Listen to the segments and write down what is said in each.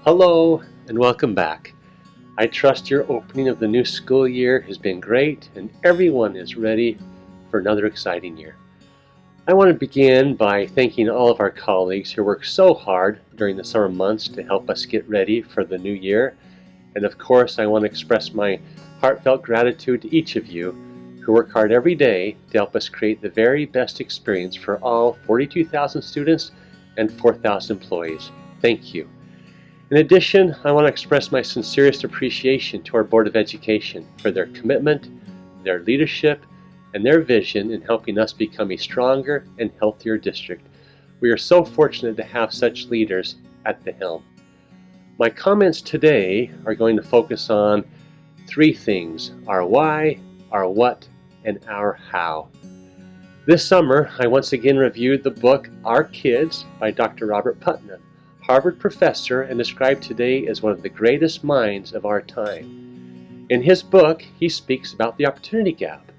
Hello and welcome back. I trust your opening of the new school year has been great and everyone is ready for another exciting year. I want to begin by thanking all of our colleagues who worked so hard during the summer months to help us get ready for the new year. And of course, I want to express my heartfelt gratitude to each of you who work hard every day to help us create the very best experience for all 42,000 students and 4,000 employees. Thank you. In addition, I want to express my sincerest appreciation to our Board of Education for their commitment, their leadership, and their vision in helping us become a stronger and healthier district. We are so fortunate to have such leaders at the helm. My comments today are going to focus on three things: our why, our what, and our how. This summer, I once again reviewed the book Our Kids by Dr. Robert Putnam, Harvard professor and described today as one of the greatest minds of our time. In his book, he speaks about the opportunity gap,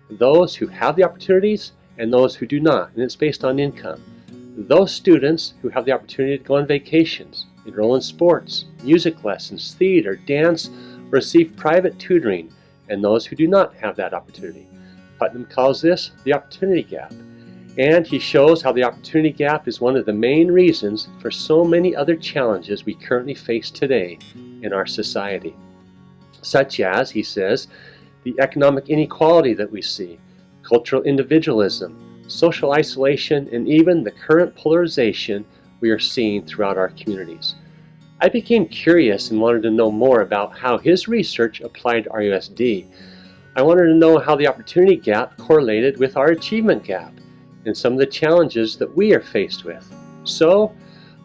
those who have the opportunities and those who do not, and it's based on income. Those students who have the opportunity to go on vacations, enroll in sports, music lessons, theater, dance, receive private tutoring, and those who do not have that opportunity. Putnam calls this the opportunity gap. And he shows how the opportunity gap is one of the main reasons for so many other challenges we currently face today in our society. Such as, he says, the economic inequality that we see, cultural individualism, social isolation, and even the current polarization we are seeing throughout our communities. I became curious and wanted to know more about how his research applied to RUSD. I wanted to know how the opportunity gap correlated with our achievement gap and some of the challenges that we are faced with. So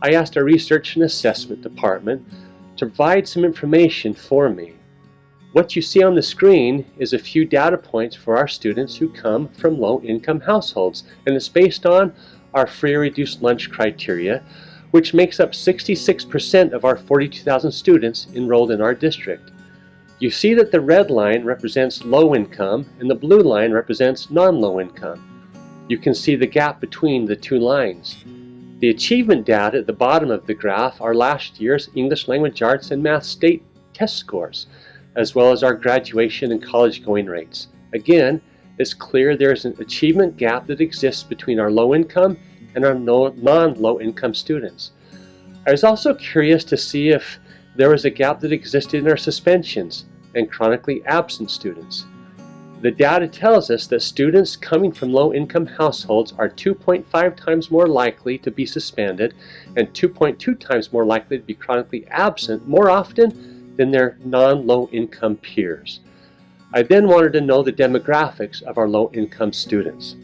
I asked our research and assessment department to provide some information for me. What you see on the screen is a few data points for our students who come from low-income households, and it's based on our free or reduced lunch criteria, which makes up 66% of our 42,000 students enrolled in our district. You see that the red line represents low income and the blue line represents non-low income. You can see the gap between the two lines. The achievement data at the bottom of the graph are last year's English Language Arts and Math state test scores, as well as our graduation and college going rates. Again, it's clear there is an achievement gap that exists between our low income and our non-low income students. I was also curious to see if there was a gap that existed in our suspensions and chronically absent students. The data tells us that students coming from low-income households are 2.5 times more likely to be suspended and 2.2 times more likely to be chronically absent more often than their non-low-income peers. I then wanted to know the demographics of our low-income students.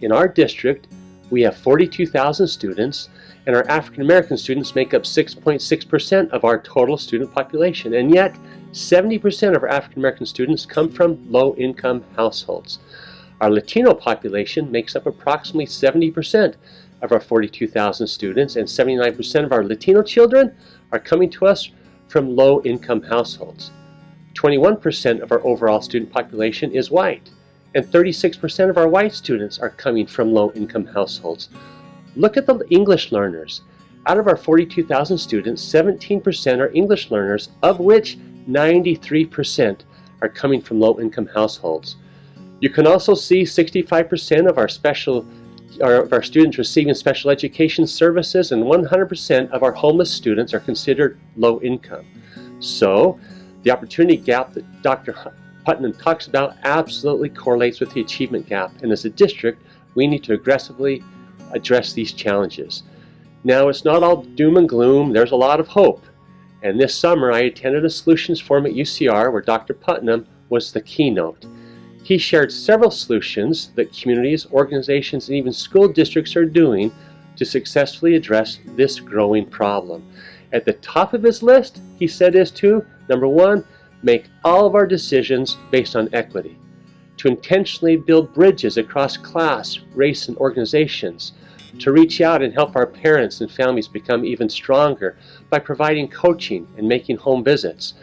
In our district, we have 42,000 students, and our African American students make up 6.6% of our total student population, and yet 70% of our African American students come from low-income households. Our Latino population makes up approximately 70% of our 42,000 students, and 79% of our Latino children are coming to us from low-income households. 21% of our overall student population is white, and 36% of our white students are coming from low-income households. Look at the English learners. Out of our 42,000 students, 17% are English learners, of which 93% are coming from low-income households. You can also see 65% of our students receiving special education services, and 100% of our homeless students are considered low income. So, the opportunity gap that Dr. Putnam talks about absolutely correlates with the achievement gap, and as a district, we need to aggressively address these challenges. Now, it's not all doom and gloom. There's a lot of hope. And this summer, I attended a solutions forum at UCR where Dr. Putnam was the keynote. He shared several solutions that communities, organizations, and even school districts are doing to successfully address this growing problem. At the top of his list, he said is to, number one, make all of our decisions based on equity, to intentionally build bridges across class, race, and organizations, to reach out and help our parents and families become even stronger by providing coaching and making home visits,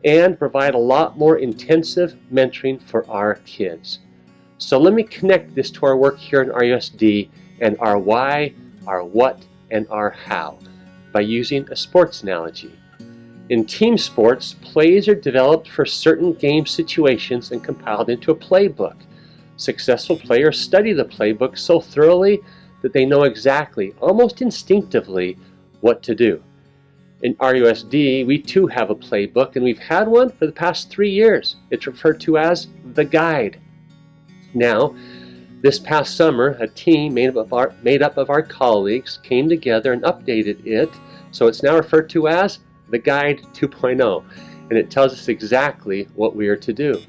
and provide a lot more intensive mentoring for our kids. So let me connect this to our work here in RUSD and our why, our what, and our how. by using a sports analogy. In team sports, plays are developed for certain game situations and compiled into a playbook. Successful players study the playbook so thoroughly that they know exactly, almost instinctively, what to do. In RUSD, we too have a playbook, and we've had one for the past 3 years. It's referred to as the guide. Now, this past summer, a team made up of our colleagues came together and updated it, so it's now referred to as the Guide 2.0, and it tells us exactly what we are to do.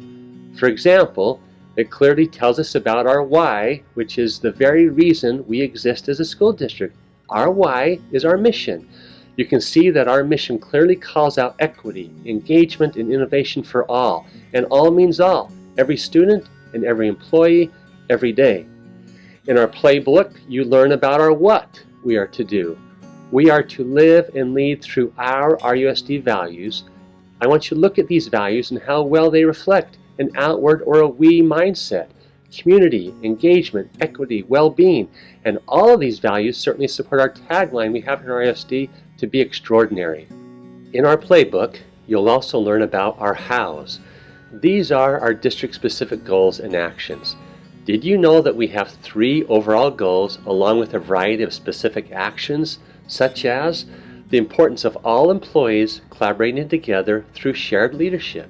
For example, it clearly tells us about our why, which is the very reason we exist as a school district. Our why is our mission. You can see that our mission clearly calls out equity, engagement, and innovation for all, and all means all, every student and every employee, every day. In our playbook, you learn about our what we are to do. We are to live and lead through our RUSD values. I want you to look at these values and how well they reflect an outward or a we mindset, community, engagement, equity, well-being, and all of these values certainly support our tagline we have in RUSD to be extraordinary. In our playbook, you'll also learn about our hows. These are our district-specific goals and actions. Did you know that we have 3 overall goals along with a variety of specific actions, such as the importance of all employees collaborating together through shared leadership,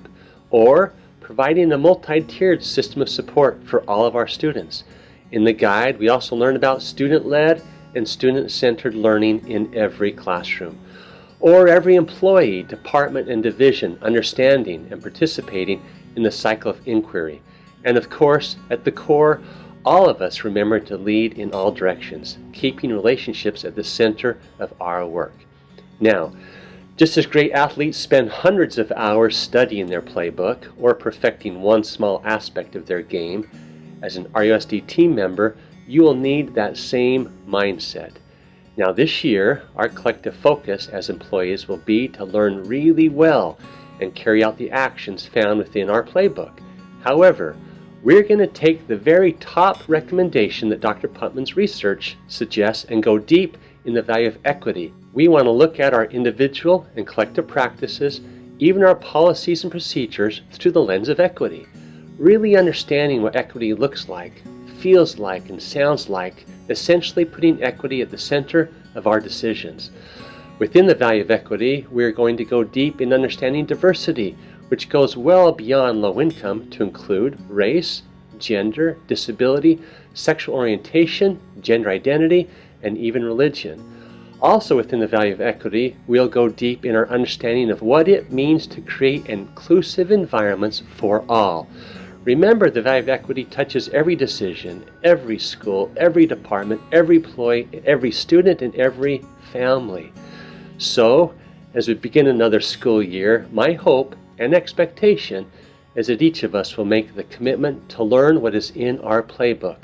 or providing a multi-tiered system of support for all of our students? In the guide, we also learn about student-led and student-centered learning in every classroom, or every employee, department, and division understanding and participating in the cycle of inquiry. And of course, at the core, all of us remember to lead in all directions, keeping relationships at the center of our work. Now, just as great athletes spend hundreds of hours studying their playbook or perfecting one small aspect of their game, as an RUSD team member, you will need that same mindset. Now this year, our collective focus as employees will be to learn really well and carry out the actions found within our playbook. However, we're going to take the very top recommendation that Dr. Putman's research suggests and go deep in the value of equity. We want to look at our individual and collective practices, even our policies and procedures, through the lens of equity. Really understanding what equity looks like, feels like, and sounds like, essentially putting equity at the center of our decisions. Within the value of equity, we're going to go deep in understanding diversity, which goes well beyond low income to include race, gender, disability, sexual orientation, gender identity, and even religion. Also within the value of equity, we'll go deep in our understanding of what it means to create inclusive environments for all. Remember, the value of equity touches every decision, every school, every department, every employee, every student, and every family. So, as we begin another school year, my hope and expectation is that each of us will make the commitment to learn what is in our playbook,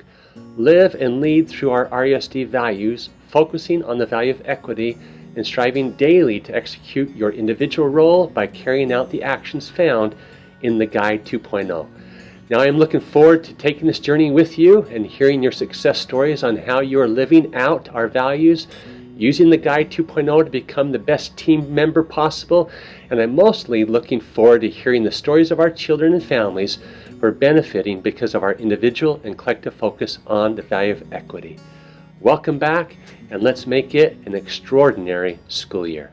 live and lead through our RUSD values, focusing on the value of equity, and striving daily to execute your individual role by carrying out the actions found in the Guide 2.0. Now I am looking forward to taking this journey with you and hearing your success stories on how you are living out our values, using the Guide 2.0 to become the best team member possible, and I'm mostly looking forward to hearing the stories of our children and families who are benefiting because of our individual and collective focus on the value of equity. Welcome back, and let's make it an extraordinary school year.